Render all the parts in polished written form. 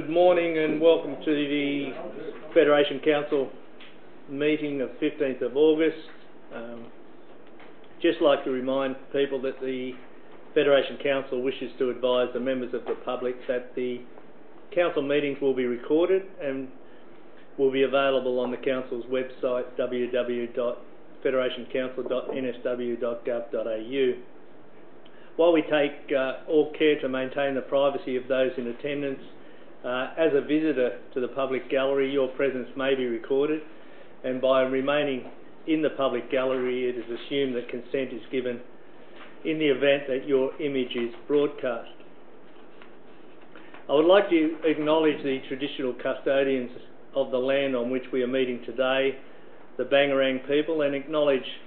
Good morning and welcome to the Federation Council meeting of 15th of August. Just like to remind people that the Federation Council wishes to advise the members of the public that the council meetings will be recorded and will be available on the council's website www.federationcouncil.nsw.gov.au. While we take all care to maintain the privacy of those in attendance, as a visitor to the public gallery, your presence may be recorded, and by remaining in the public gallery, it is assumed that consent is given in the event that your image is broadcast. I would like to acknowledge the traditional custodians of the land on which we are meeting today, the Bangarang people, and acknowledge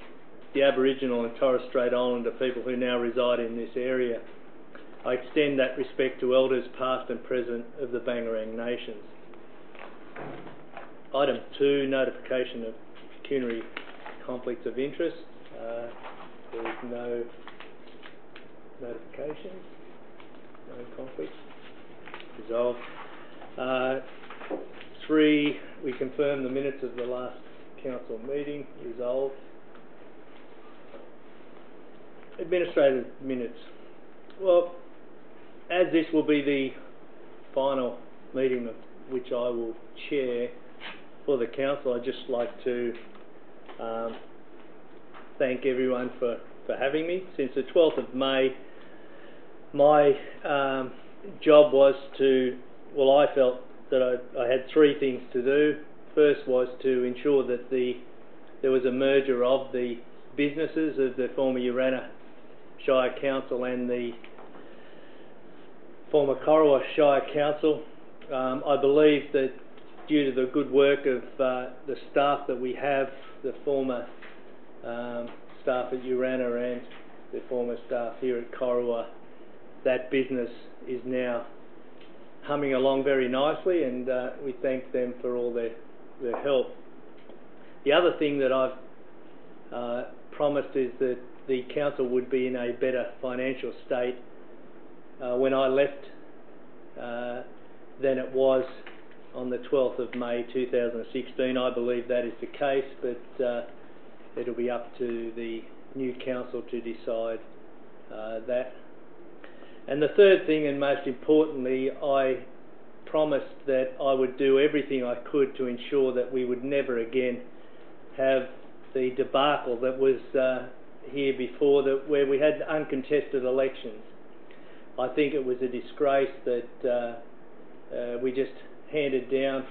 the Aboriginal and Torres Strait Islander people who now reside in this area. I extend that respect to elders past and present of the Bangarang nations. Item 2, notification of pecuniary conflicts of interest. There is no notification, no conflicts. Resolved. 3, we confirm the minutes of the last council meeting. Resolved. Administrative minutes. Well, as this will be the final meeting of which I will chair for the council, I'd just like to thank everyone for having me. Since the 12th of May, my job was to, well, I felt that I had 3 things to do. First was to ensure that there was a merger of the businesses of the former Urannah Shire Council and the former Corowa Shire Council. I believe that due to the good work of the staff that we have, the former staff at Urannah and the former staff here at Corowa, that business is now humming along very nicely, and we thank them for all their help. The other thing that I've promised is that the council would be in a better financial state when I left than it was on the 12th of May 2016. I believe that is the case, but it'll be up to the new council to decide that. And the third thing, and most importantly, I promised that I would do everything I could to ensure that we would never again have the debacle that was here before, where we had uncontested elections. I think it was a disgrace that we just handed down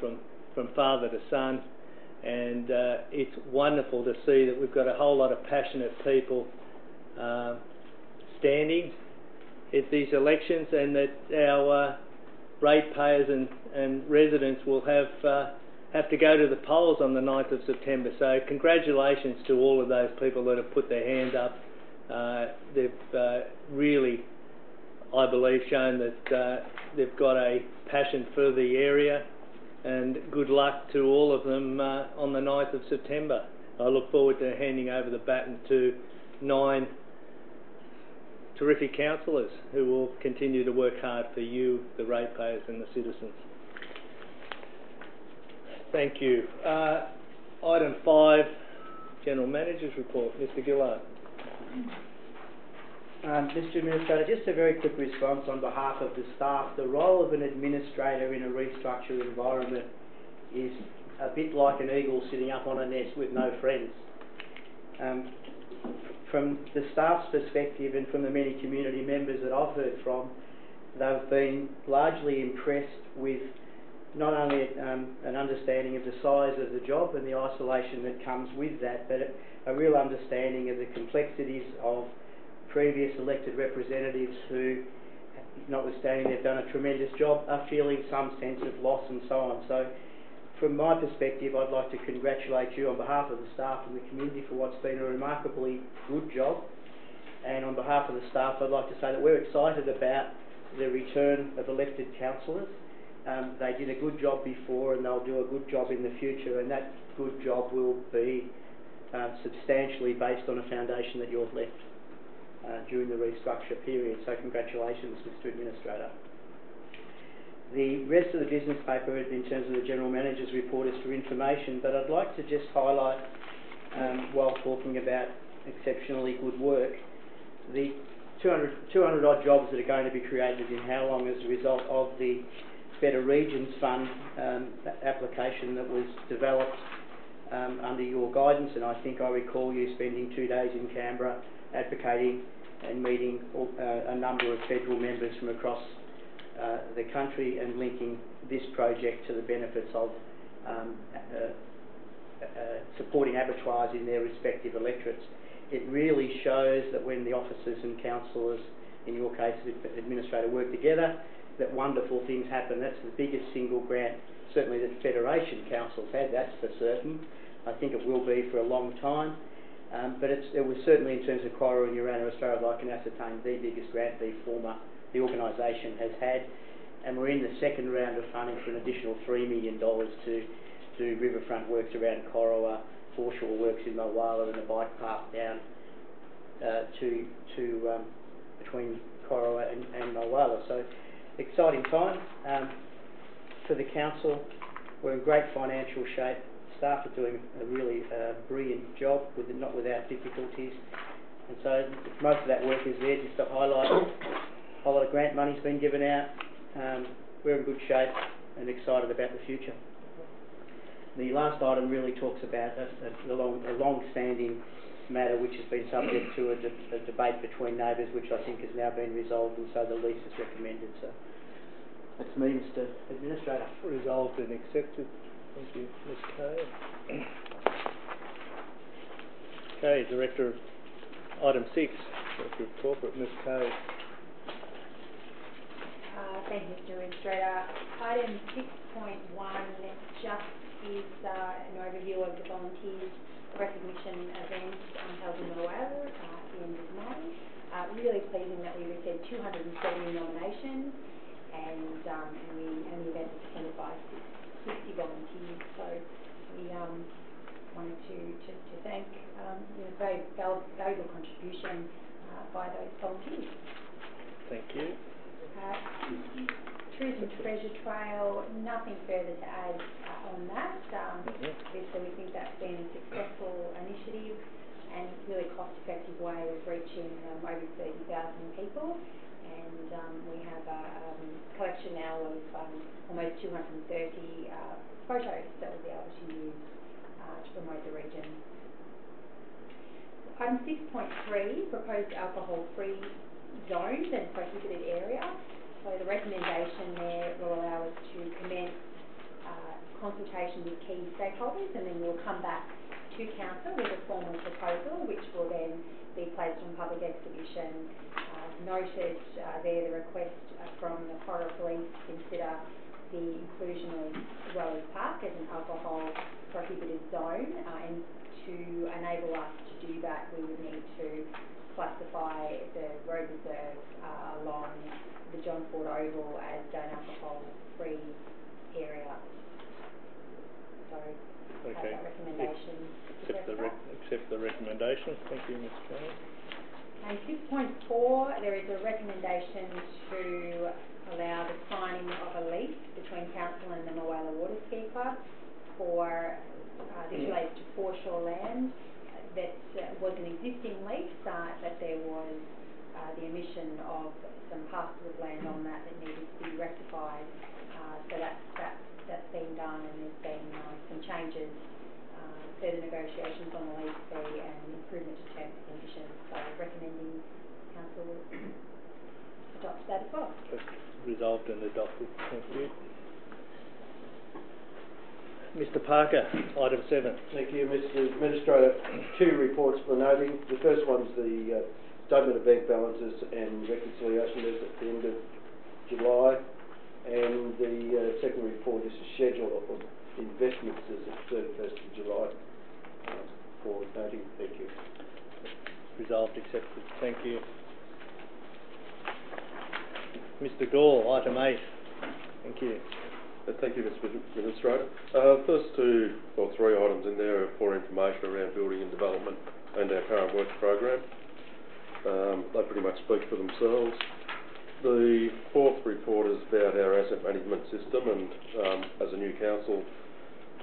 from father to son, and it's wonderful to see that we've got a whole lot of passionate people standing at these elections, and that our ratepayers and residents will have to go to the polls on the 9th of September. So congratulations to all of those people that have put their hand up. They've really, I believe, shown that they've got a passion for the area, and good luck to all of them on the 9th of September. I look forward to handing over the baton to 9 terrific councillors who will continue to work hard for you, the ratepayers and the citizens. Thank you. Item 5, General Manager's Report. Mr. Gillard. Mr. Administrator, just a very quick response on behalf of the staff. The role of an administrator in a restructured environment is a bit like an eagle sitting up on a nest with no friends. From the staff's perspective and from the many community members that I've heard from, they've been largely impressed with not only an understanding of the size of the job and the isolation that comes with that, but a real understanding of the complexities of previous elected representatives who, notwithstanding they've done a tremendous job, are feeling some sense of loss and so on. So from my perspective, I'd like to congratulate you on behalf of the staff and the community for what's been a remarkably good job. And on behalf of the staff, I'd like to say that we're excited about the return of elected councillors. They did a good job before, and they'll do a good job in the future, and that good job will be substantially based on a foundation that you've left during the restructure period. So congratulations, Mr. Administrator. The rest of the business paper, in terms of the General Manager's report, is for information, but I'd like to just highlight, while talking about exceptionally good work, the 200 odd jobs that are going to be created in Howlong as a result of the Better Regions Fund application that was developed under your guidance, and I think I recall you spending 2 days in Canberra advocating and meeting a number of federal members from across the country and linking this project to the benefits of supporting abattoirs in their respective electorates. It really shows that when the officers and councillors, in your case the administrator, work together, that wonderful things happen. That's the biggest single grant, certainly that Federation Council's had, that's for certain. I think it will be for a long time. But it was certainly, in terms of Cora and Urana, as far as I can ascertain, the biggest grant the organisation has had. And we're in the second round of funding for an additional $3 million to do riverfront works around Corowa, foreshore works in Mulwala, and a bike path down between Corowa and Mulwala. So, exciting time for the council. We're in great financial shape. Staff are doing a really brilliant job, not without difficulties. And so most of that work is there just to highlight. A lot of grant money's been given out. We're in good shape and excited about the future. The last item really talks about a long-standing matter which has been subject to a debate between neighbours, which I think has now been resolved, and so the lease is recommended. So that's me, Mr. Administrator. Resolved and accepted. Thank you, Ms. Kay. Okay, Director of Item 6, Director of Corporate, Ms. Kay. Thank you, Mr. Administrator. Item 6.1 just is an overview of the volunteers recognition event held in Mulwala at the end of May. Really pleasing that we received 230 nominations, and the event was attended by 60 volunteers. So we wanted to thank very valuable contribution by those volunteers. Thank you. Tourism Treasure Trail, nothing further to add on that. Obviously we think that's been a successful initiative and really cost-effective way of reaching over 30,000 people, and we have a collection now of almost 230 photos that we'll be able to use to promote the region. Item 6.3, proposed alcohol-free zones and prohibited area. So the recommendation there will allow us to commence consultation with key stakeholders, and then we'll come back to Council with a formal proposal which will then be placed on public exhibition. Noted there the request from the Cora Police to consider the inclusion of Wellers Park as an alcohol prohibited zone, and to enable us to do that we would need to classify the road reserve along the John Ford Oval as an alcohol-free area. So, okay. That recommendation. Accept the recommendation. Thank you, Ms. Kay. And 6.4, there is a recommendation to allow the signing of a lease between Council and the Mulwala Water Ski Club for this relates to foreshore land. That was an existing lease, but there was the omission of some parcels of land on that needed to be rectified. So that's been done, and there's been some changes, further negotiations on the lease fee and improvement to terms and conditions. So recommending Council adopt that as well. Resolved and adopted. Thank you. Mr. Parker, item 7. Thank you, Mr. Administrator. 2 reports for noting. The first one's the statement of bank balances and reconciliation as at the end of July, and the second report is a schedule of investments as at 31st of July for noting. Thank you. Resolved, accepted. Thank you. Mr. Gall, item 8. Thank you. Thank you, Mr. Administrator. First 3 items in there are for information around building and development and our current works program. They pretty much speak for themselves. The fourth report is about our asset management system, and as a new council,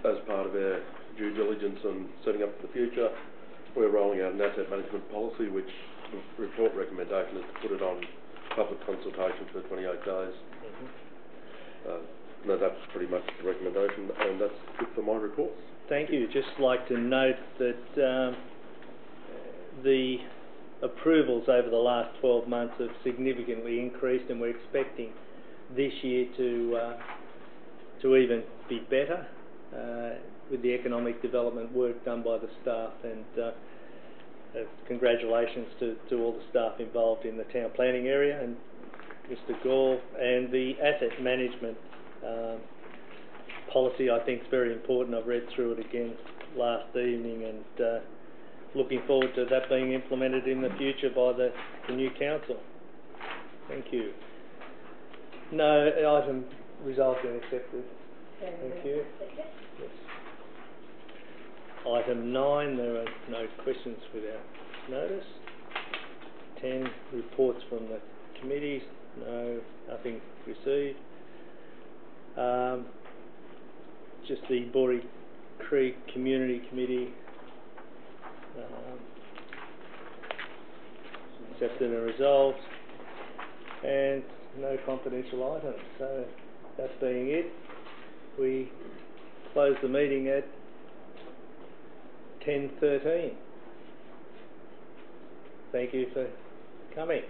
as part of our due diligence and setting up for the future, we're rolling out an asset management policy, which the report recommendation is to put it on public consultation for 28 days. No, that's pretty much the recommendation, and that's it for my report. Thank you. Just like to note that the approvals over the last 12 months have significantly increased, and we're expecting this year to even be better with the economic development work done by the staff, and congratulations to all the staff involved in the town planning area, and Mr. Gore. And the asset management policy, I think, is very important. I've read through it again last evening, and looking forward to that being implemented in the future by the new council. Thank you. No item resolved and accepted. Thank you. Yes. Item 9, there are no questions without notice. 10, reports from the committees. No, nothing received. Just the Borey Creek Community Committee. Accepted and resolved, and no confidential items. So that being it, we close the meeting at 10:13. Thank you for coming.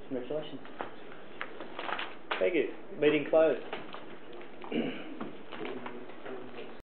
Congratulations. Thank you. Meeting closed.